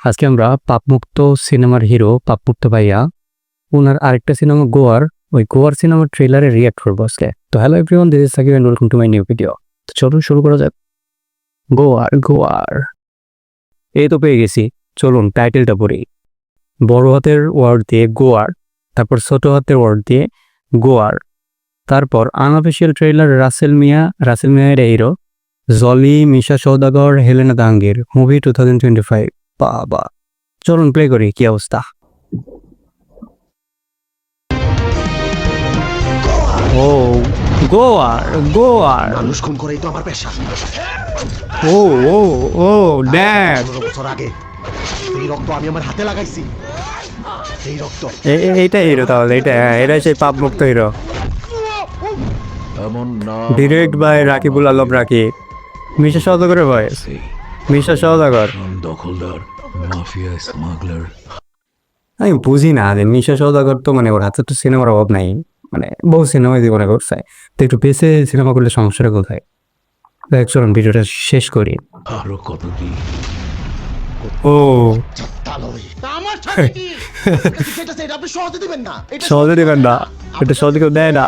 আজকে আমরা পাপমুক্ত সিনেমার হিরো পাপমুক্ত ভাইয়া ওনার আরেকটা সিনেমা গোয়ার সিনেমার ট্রেলারে রিয়াক্ট করবো আজকে। তো hello everyone, this is Sakib and welcome to my new video. তো চলুন শুরু করা যাক। গোয়ার এই তো পেয়ে গেছি। চলুন টাইটেলটা পড়ি। বড় হাতের ওয়ার্ড দিয়ে গোয়ার, তারপর ছোট হাতের ওয়ার্ড দিয়ে গোয়ার, তারপর আনঅফিসিয়াল ট্রেলার রাসেল মিয়া এর হিরো, জলি, মিশা সওদাগর, হেলেনা দাঙ্গের মুভি 2025। বাবা, চলুন প্লে করি কি অবস্থা। ও গোয়ার মানুষ খুন করেই তো আমার পেশা। ও ও ও ড্যাড, 15 বছর আগে এই রক্ত আমি আমার হাতে লাগাইছি। এই রক্ত এইটা হিরো, তাহলে এটা সেই পাপমুক্ত হিরো। এমন না, ডিরেক্ট বাই রাকিবুল আলম রাকিব, মিশা সওদাগরের ভয়েস, মিশা সওদাগর। দখলদার, মাফিয়া, স্মাগলার। আমি বুঝি না যে মিশা সওদাগর তো মানে ওর হাতে তো সিনেমার অভাব নাই, মানে বহু সিনেমায় জীবনে করছে, তো একটু বেশি সিনেমা করলে সমস্যাটা কোথায়? চলুন ভিডিওটা শেষ করি। আরো কত কি ও আমার সাথে কি এটা সেটা আপনি সহজে দিবেন না। এটা সহজে দেবেন না, এটা সহজে কেউ দেয় না।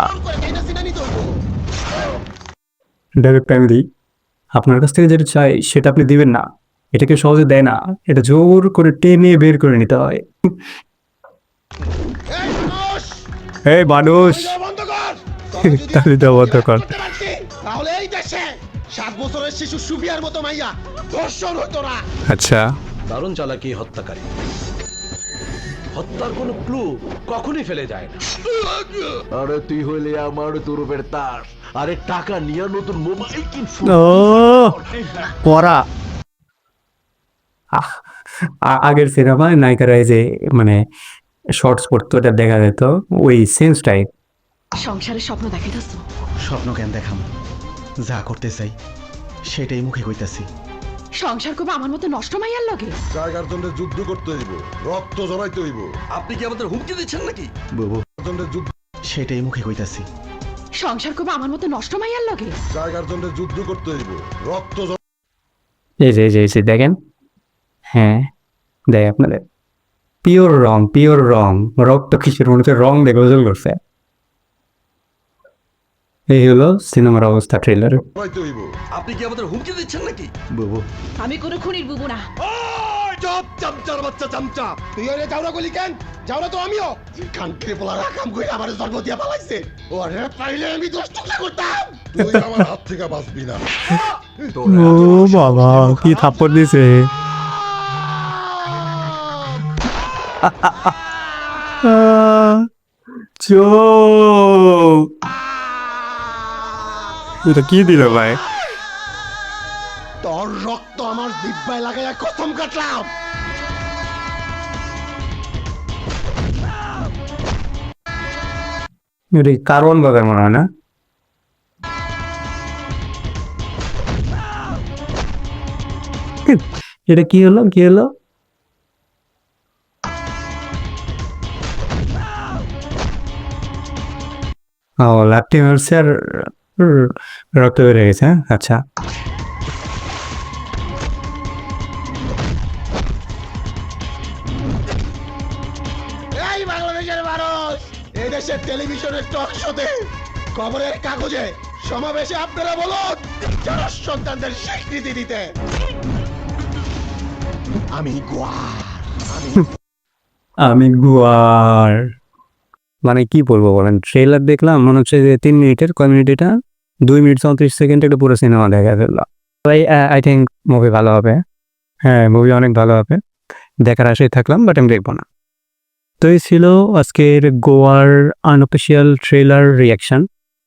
এটা সিনা নিতে হইব। ডাইরেক্ট ফ্যামিলি, আপনার কাছ থেকে যেটা চাই সেটা আপনি দিবেন না, এটাকে সহজে দেয় না, এটা জোর করে টেনে বের করে নিতে হয়। এই মানুষ, এই মানুষ, এটা বন্ধ কর। তাহলে দেওয়া বন্ধ কর। করতে পারতি, তাহলে এই দেশে 7 বছরের শিশু সুফিয়ার মতো মাইয়া ধর্ষণ হতো না। আচ্ছা, দারুণ চালাকি হত্যাকারী। হত্যার কোনো ক্লু কখনই ফেলে যায় না। আরে তুই হইলে আমার তুরুপের তার, আরে টাকা নিয়ে নতুন মোবাইল কিনছু। ও পড়া। আগের সিনেমায় নায়িকারা এই যে মানে শর্টস পড়তো, এটা দেখা যেত ওই সেন্সটাই। সংসারের স্বপ্ন দেখাইতেছ? স্বপ্ন কেন দেখাম, যা করতে চাই সেটাই মুখে কইতাছি। সংসার করবো আমার মতো নষ্ট মাইয়ার লগে? জায়গার জন্য যুদ্ধ করতে হইব, রক্ত জড়াইতে হইব। আপনি কি আমাদের হুমকি দিচ্ছেন নাকি? জন্য যুদ্ধ, সেটাই মুখে কইতাছি। সংসার করবো আমার মতো নষ্ট মাইয়ার লগে? জায়গার জন্য যুদ্ধ করতে হইব, রক্ত এই যে দেখেন, হ্যাঁ দেখ আপনাদের পিওর রং, রক্ত কিসের মনে হচ্ছে রং দেখে ওজন করছে। এই হলো সিনেমার অবস্থা ট্রেলার। জড়াইতে হইব। আপনি কি আমাদের হুমকি দিচ্ছেন নাকি? আমি কোনো খুনির বুবু না। ওই চপ চামচার বাচ্চা চামচা, তুই আরে যাওরা গলি কেন? যাওরা তো আমিও। কানকে পোলারা কাম কইরা আমারে জন্ম দিয়া পালাইছে। ও আরে পাইলে আমি 10 টুকরা করতাম। তুই আমার হাত থেকে বাঁচবি না। ও বাবা, কি থাপ্পড় দিছে! এটা কি দিল ভাই? তোর রক্ত আমার জিহ্বায় লাগাইয়া কসম কাটলাম। এটা কার্বন বাগার মনে হয় না? এটা কি হলো? ও লাঠি মারছে আর রক্ত বেড়ে গেছে। হ্যাঁ আচ্ছা, এই বাংলাদেশের মানুষ, এই দেশের টেলিভিশনের টক শোতে, খবরের কাগজে, সমাবেশে আপনারা বলুন যারা সন্তানদের স্বীকৃতি দিতে। আমি গোয়ার মানে কি বলবো বলেন, ট্রেলার দেখলাম মনে হচ্ছে যে 3 মিনিটের, কয় মিনিট এটা, 2 মিনিট 34 সেকেন্ড একটা পুরো সিনেমা দেখা ফেললো। তাই আই থিঙ্ক মুভি ভালো হবে। হ্যাঁ মুভি অনেক ভালো হবে, দেখার আশায় থাকলাম, বাট আমি দেখবো না। তো এই ছিল আজকের গোয়ার আনঅফিসিয়াল ট্রেলার রিয়াকশন।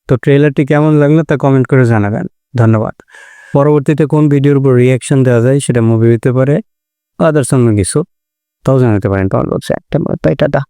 তো ট্রেলারটি কেমন লাগলো তা কমেন্ট করে জানাবেন। ধন্যবাদ। পরবর্তীতে কোন ভিডিওর উপর রিয়াকশন দেওয়া যায়, সেটা মুভি হতে পারে, আদার্স অন্য কিছু, তাও জানাতে পারেন। পাওয়া যাচ্ছে একটা, তাই টাটা।